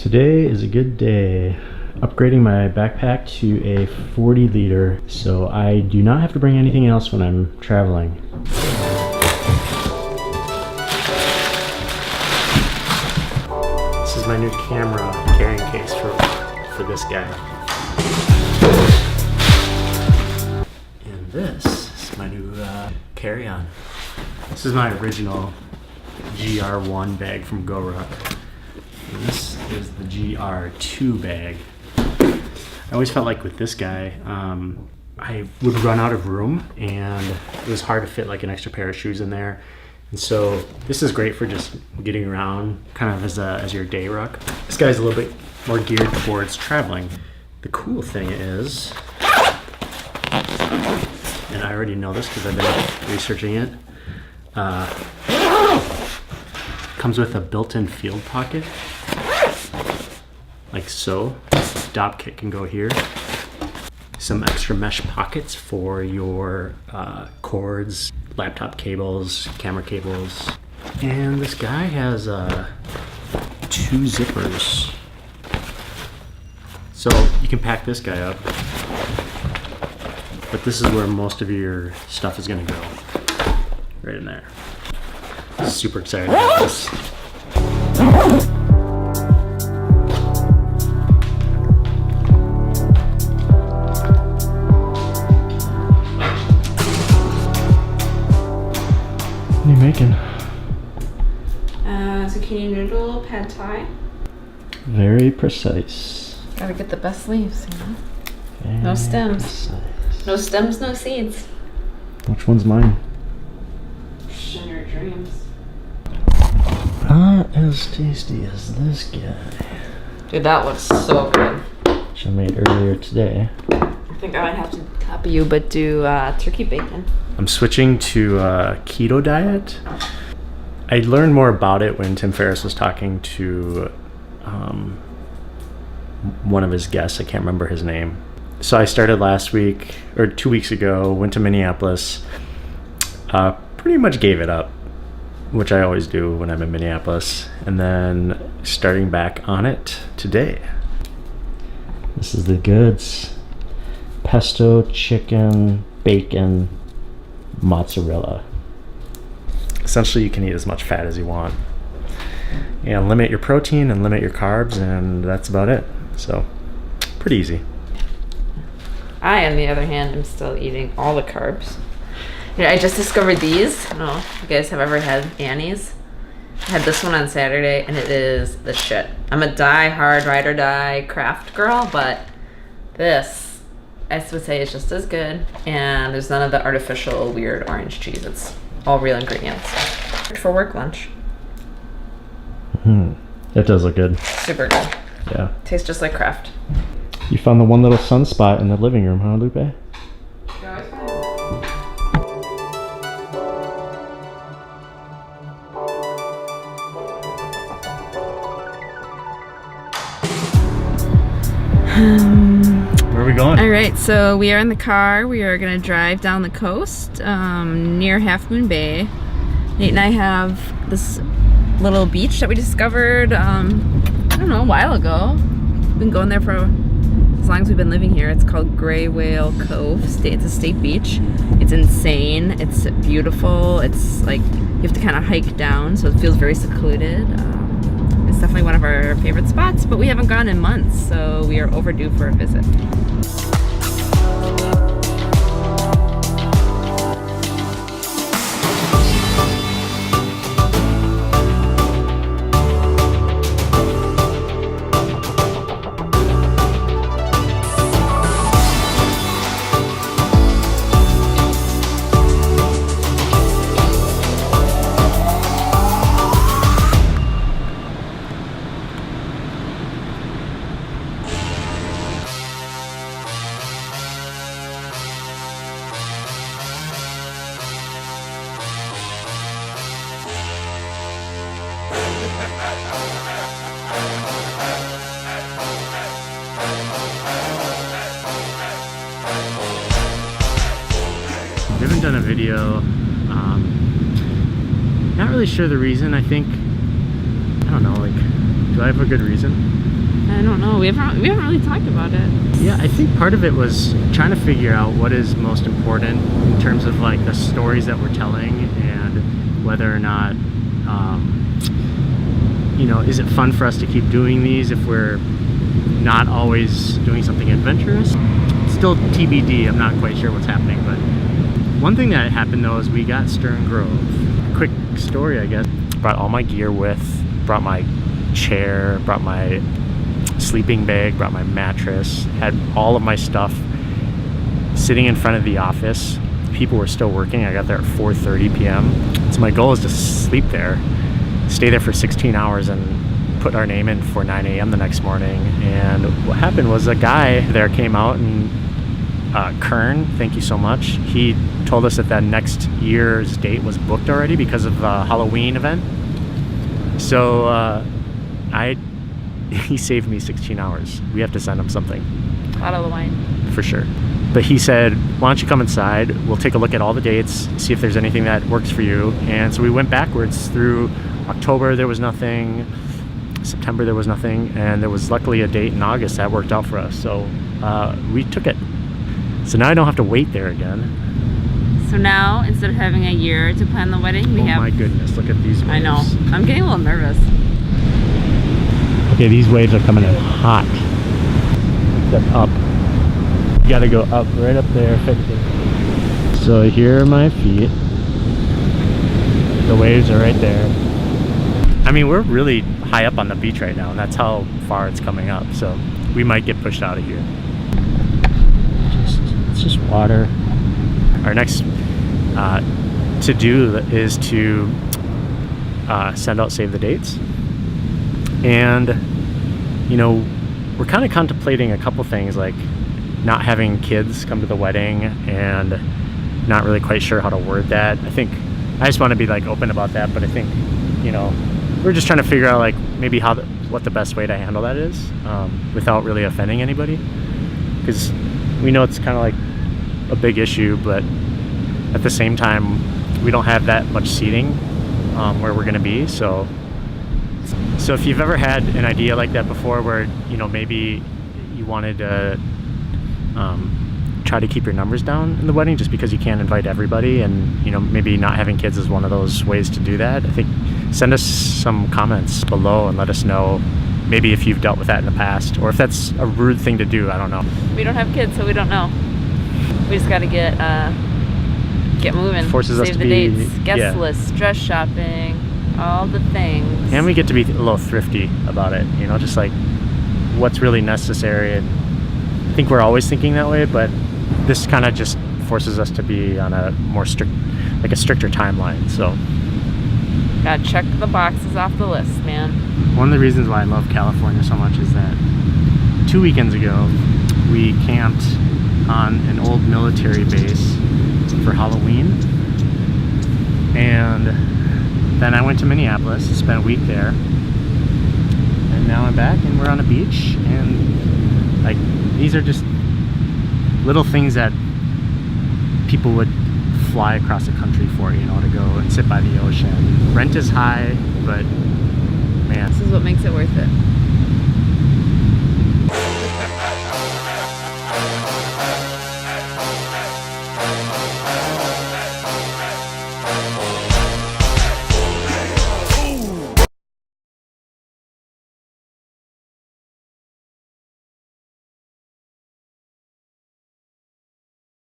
Today is a good day. Upgrading my backpack to a 40 liter, so I do not have to bring anything else when I'm traveling. This is my new camera carrying case for this guy. And this is my new carry-on. This is my original GR1 bag from GoRuck. And this is the GR2 bag. I always felt like with this guy, I would run out of room and it was hard to fit like an extra pair of shoes in there. And so this is great for just getting around kind of as your day ruck. This guy's a little bit more geared towards traveling. The cool thing is, and I already know this because I've been researching it, comes with a built-in field pocket, like so. Dop kit can go here. Some extra mesh pockets for your cords, laptop cables, camera cables. And this guy has 2 zippers. So you can pack this guy up, but this is where most of your stuff is gonna go, right in there. Super excited about this. What are you making? Zucchini noodle pad thai. Very precise. Gotta get the best leaves, you know? Very No stems. precise. No stems, no seeds. Which one's mine? In your dreams. Not as tasty as this guy, Dude, that looks so good. which I made earlier today. I think I might have to copy you, but do turkey bacon. I'm switching to a keto diet. I learned more about it when Tim Ferriss was talking to one of his guests. I can't remember his name. So I started last week, or 2 weeks ago, went to Minneapolis, pretty much gave it up, which I always do when I'm in Minneapolis, and then starting back on it today. This is the goods. Pesto, chicken, bacon, mozzarella. Essentially, you can eat as much fat as you want. And limit your protein and limit your carbs, and that's about it. So, pretty easy. I, on the other hand, am still eating all the carbs. You know, I just discovered these. I don't know if you guys have ever had Annie's. I had this one on Saturday, and it is the shit. I'm a die-hard, ride-or-die craft girl, but this, I would say, is just as good. And there's none of the artificial, weird orange cheese. It's all real ingredients. For work lunch. That does look good. Super good. Yeah. Tastes just like Kraft. You found the one little sunspot in the living room, huh, Lupe? Where are we going? All right, so we are in the car. We are gonna drive down the coast near Half Moon Bay. Nate and I have this little beach that we discovered, I don't know, a while ago. We've been going there for as long as we've been living here. It's called Gray Whale Cove. It's a state beach. It's insane. It's beautiful. It's like you have to kind of hike down, so it feels very secluded. It's definitely one of our favorite spots, but we haven't gone in months, so we are overdue for a visit. We haven't done a video. Not really sure the reason. I think, I don't know, like, I feel Do I have a good reason? I don't know. We haven't really talked about it. Yeah, I think part of it was trying to figure out what is most important in terms of like the stories that we're telling, and whether or not, you know, is it fun for us to keep doing these if we're not always doing something adventurous? Still TBD. I'm not quite sure what's happening, but one thing that happened though is we got Stern Grove. Quick story, I guess. Brought all my gear with, brought my chair, brought my sleeping bag, brought my mattress, had all of my stuff sitting in front of the office. People were still working. I got there at 4:30 p.m. So my goal is to sleep there, stay there for 16 hours and put our name in for 9 a.m. the next morning. And what happened was a guy there came out, and Kern, thank you so much, he told us that that next year's date was booked already because of a Halloween event. So he saved me 16 hours. We have to send him something. Bottle of wine. For sure. But he said, why don't you come inside? We'll take a look at all the dates, see if there's anything that works for you. And so we went backwards through October, there was nothing. September, there was nothing. And there was luckily a date in August that worked out for us. So we took it. So now I don't have to wait there again. So now, instead of having a year to plan the wedding, we have... Oh my goodness, look at these waves. I know. I'm getting a little nervous. Okay, these waves are coming in hot. Step up. You gotta go up, right up there, fix it. So here are my feet. The waves are right there. I mean, we're really high up on the beach right now, and that's how far it's coming up. So we might get pushed out of here. It's just water. Our next to do is to send out save the dates. And, you know, we're kind of contemplating a couple things, like not having kids come to the wedding, and not really quite sure how to word that. I just want to be like open about that, but I think, you know, we're just trying to figure out like maybe what the best way to handle that is without really offending anybody, because we know it's kind of like a big issue, but at the same time we don't have that much seating where we're going to be. So if you've ever had an idea like that before, where, you know, maybe you wanted to try to keep your numbers down in the wedding just because you can't invite everybody, and, you know, maybe not having kids is one of those ways to do that, I think send us some comments below and let us know maybe if you've dealt with that in the past, or if that's a rude thing to do. I don't know. We don't have kids, so we don't know. We just got to get moving. Forces Save us to the be dates, guest lists, dress shopping, all the things. And we get to be a little thrifty about it, you know, just like what's really necessary. And I think we're always thinking that way, but this kind of just forces us to be on a more stricter timeline. So gotta check the boxes off the list, man. One of the reasons why I love California so much is that 2 weekends ago we camped on an old military base for Halloween, and then I went to Minneapolis, spent a week there, and now I'm back and we're on a beach. And like, these are just little things that people would fly across the country for, you know, to go and sit by the ocean. Rent is high, but man, this is what makes it worth it.